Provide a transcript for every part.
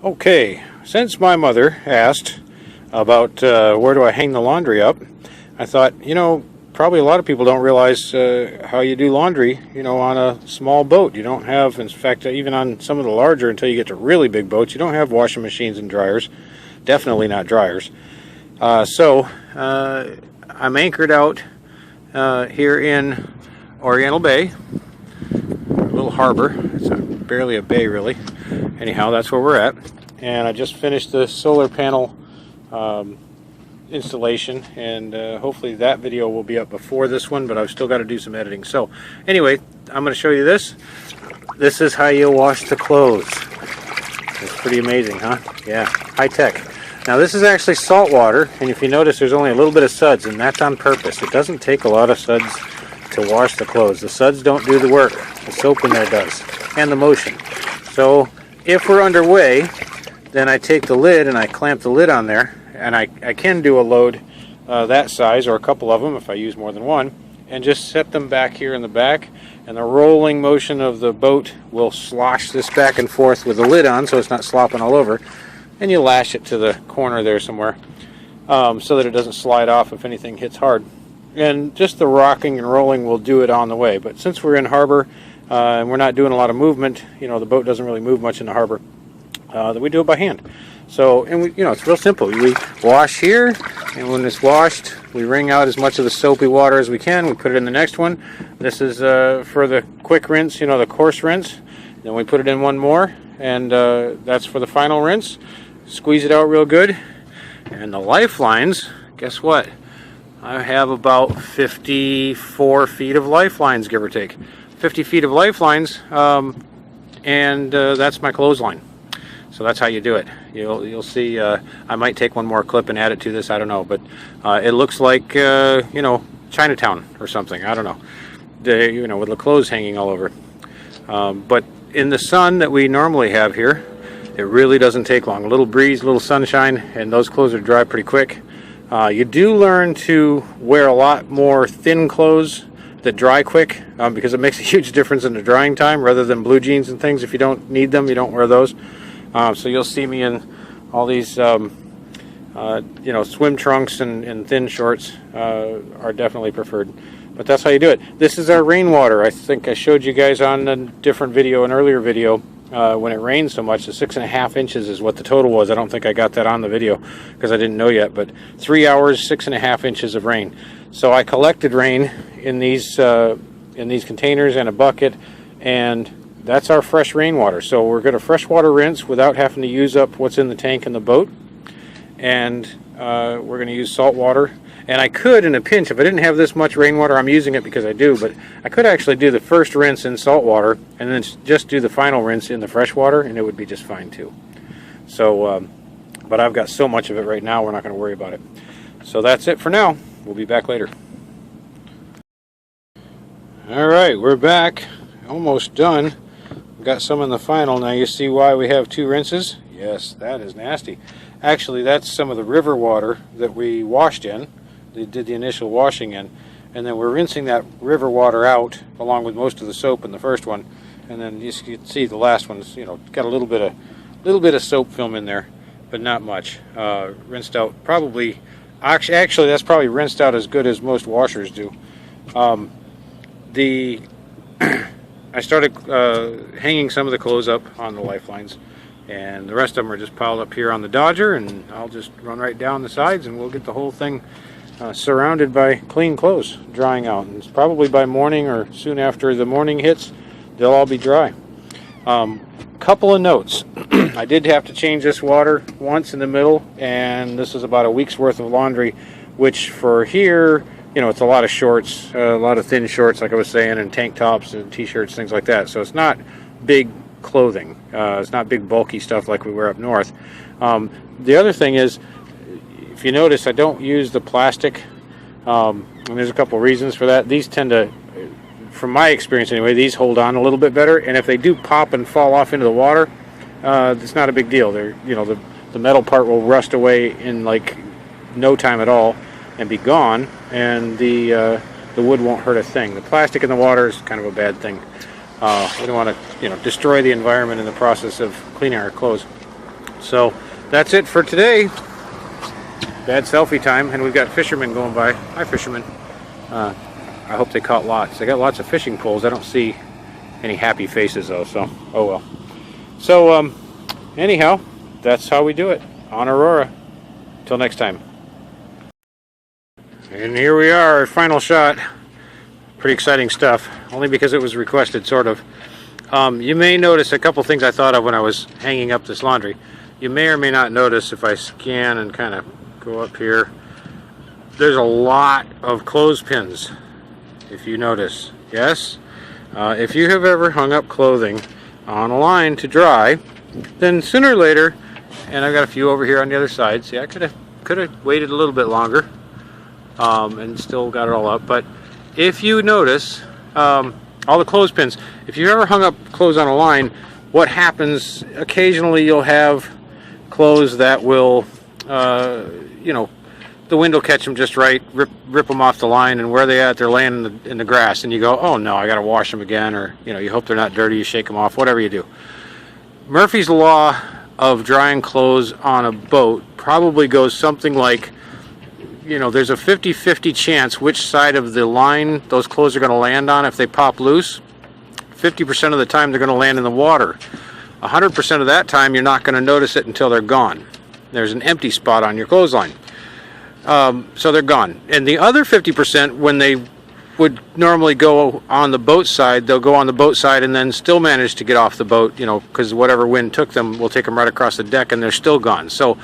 Okay, since my mother asked about where do I hang the laundry up, I thought, probably a lot of people don't realize how you do laundry, on a small boat. You don't have, in fact, even on some of the larger, until you get to really big boats, you don't have washing machines and dryers. Definitely not dryers. So I'm anchored out here in Oriental Bay, a little harbor. It's barely a bay, really. Anyhow, that's where we're at. And I just finished the solar panel installation, and hopefully that video will be up before this one, but I've still got to do some editing. So anyway, I'm going to show you this. This is how you wash the clothes. It's pretty amazing, huh? Yeah, high tech. Now this is actually salt water, and if you notice there's only a little bit of suds, and that's on purpose. It doesn't take a lot of suds to wash the clothes. The suds don't do the work. The soap in there does, and the motion. So if we're underway, then I take the lid and I clamp the lid on there, and I can do a load that size, or a couple of them if I use more than one, and just set them back here in the back, and the rolling motion of the boat will slosh this back and forth with the lid on so it's not slopping all over, and you lash it to the corner there somewhere so that it doesn't slide off if anything hits hard. And just the rocking and rolling will do it on the way. But since we're in harbor and we're not doing a lot of movement, the boat doesn't really move much in the harbor, that we do it by hand. So, and it's real simple. We wash here, and when it's washed, we wring out as much of the soapy water as we can. We put it in the next one. This is for the quick rinse, the coarse rinse. Then we put it in one more, and that's for the final rinse. Squeeze it out real good. And the lifelines, guess what? I have about 54 feet of lifelines, give or take. 50 feet of lifelines, and that's my clothesline. So that's how you do it. You'll see. I might take one more clip and add it to this. I don't know, but it looks like Chinatown or something. I don't know. With the clothes hanging all over. But in the sun that we normally have here, it really doesn't take long. A little breeze, a little sunshine, and those clothes are dry pretty quick. You do learn to wear a lot more thin clothes that dry quick because it makes a huge difference in the drying time, rather than blue jeans and things. If you don't need them, you don't wear those. So you'll see me in all these, swim trunks and thin shorts are definitely preferred. But that's how you do it. This is our rainwater. I think I showed you guys on a different video, an earlier video, when it rained so much. The 6.5 inches is what the total was. I don't think I got that on the video because I didn't know yet. But 3 hours, 6.5 inches of rain. So I collected rain in these containers and a bucket, and that's our fresh rainwater. So we're going to freshwater rinse without having to use up what's in the tank in the boat. And we're going to use salt water. And I could, in a pinch, if I didn't have this much rainwater, I'm using it because I do, but I could actually do the first rinse in salt water and then just do the final rinse in the fresh water, and it would be just fine too. So, but I've got so much of it right now, we're not going to worry about it. So that's it for now. We'll be back later. All right, we're back. Almost done. Got some in the final. Now you see why we have 2 rinses? Yes, that is nasty. Actually, that's some of the river water that we washed in. They did the initial washing in, and then we're rinsing that river water out along with most of the soap in the first one, and then you can see the last one's got a little bit of soap film in there, but not much. Rinsed out probably. Actually, that's probably rinsed out as good as most washers do. I started hanging some of the clothes up on the lifelines, and the rest of them are just piled up here on the Dodger, and I'll just run right down the sides, and we'll get the whole thing surrounded by clean clothes drying out. And it's probably by morning or soon after the morning hits, they'll all be dry. Couple of notes. I did have to change this water once in the middle, and this is about a week's worth of laundry, which for here, it's a lot of shorts, a lot of thin shorts, like I was saying, and tank tops and t-shirts, things like that. So it's not big clothing. It's not big bulky stuff like we wear up north. The other thing is, if you notice, I don't use the plastic, and there's a couple reasons for that. These tend to, from my experience anyway, these hold on a little bit better, and if they do pop and fall off into the water, it's not a big deal. They're, the metal part will rust away in like no time at all and be gone, and the wood won't hurt a thing. The plastic in the water is kind of a bad thing. We don't want to destroy the environment in the process of cleaning our clothes. So that's it for today. Bad selfie time, and we've got fishermen going by. Hi, fishermen. I hope they caught lots. They got lots of fishing poles. I don't see any happy faces though, so oh well. So anyhow, that's how we do it on Aurora. Till next time. And here we are, our final shot. Pretty exciting stuff, only because it was requested, sort of. You may notice a couple things I thought of when I was hanging up this laundry. You may or may not notice if I scan and kind of go up here, there's a lot of clothespins, if you notice. Yes? If you have ever hung up clothing on a line to dry, then sooner or later, and I've got a few over here on the other side. See, I could have waited a little bit longer and still got it all up. But if you notice, all the clothespins, if you ever hung up clothes on a line, what happens, occasionally you'll have clothes that will, you know, the wind will catch them just right, rip them off the line, and where they at, they're laying in the grass, and you go, oh no, I got to wash them again, or you know, you hope they're not dirty, you shake them off, whatever you do. Murphy's Law of drying clothes on a boat probably goes something like, you know, there's a 50-50 chance which side of the line those clothes are going to land on if they pop loose. 50% of the time they're going to land in the water. 100% of that time you're not going to notice it until they're gone. There's an empty spot on your clothesline. So they're gone. And the other 50%, when they would normally go on the boat side, they'll go on the boat side and then still manage to get off the boat, you know, because whatever wind took them will take them right across the deck and they're still gone. So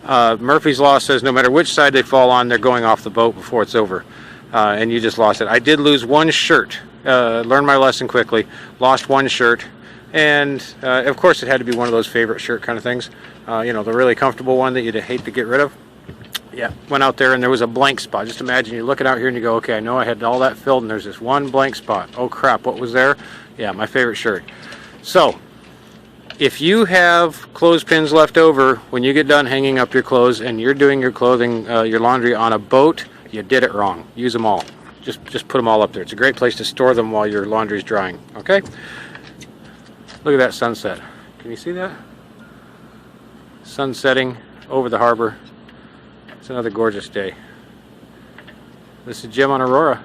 Murphy's Law says no matter which side they fall on, they're going off the boat before it's over. And you just lost it. I did lose one shirt. Learned my lesson quickly. Lost one shirt. And of course it had to be one of those favorite shirt kind of things. You know, the really comfortable one that you'd hate to get rid of. Yeah, went out there and there was a blank spot. Just imagine you're looking out here and you go, okay, I know I had all that filled and there's this one blank spot. Oh crap, what was there? Yeah, my favorite shirt. So, if you have clothespins left over when you get done hanging up your clothes and you're doing your clothing, your laundry on a boat, you did it wrong. Use them all. Just put them all up there. It's a great place to store them while your laundry's drying. Okay? Look at that sunset. Can you see that? Sun setting over the harbor. It's another gorgeous day. This is Jim on Aurora.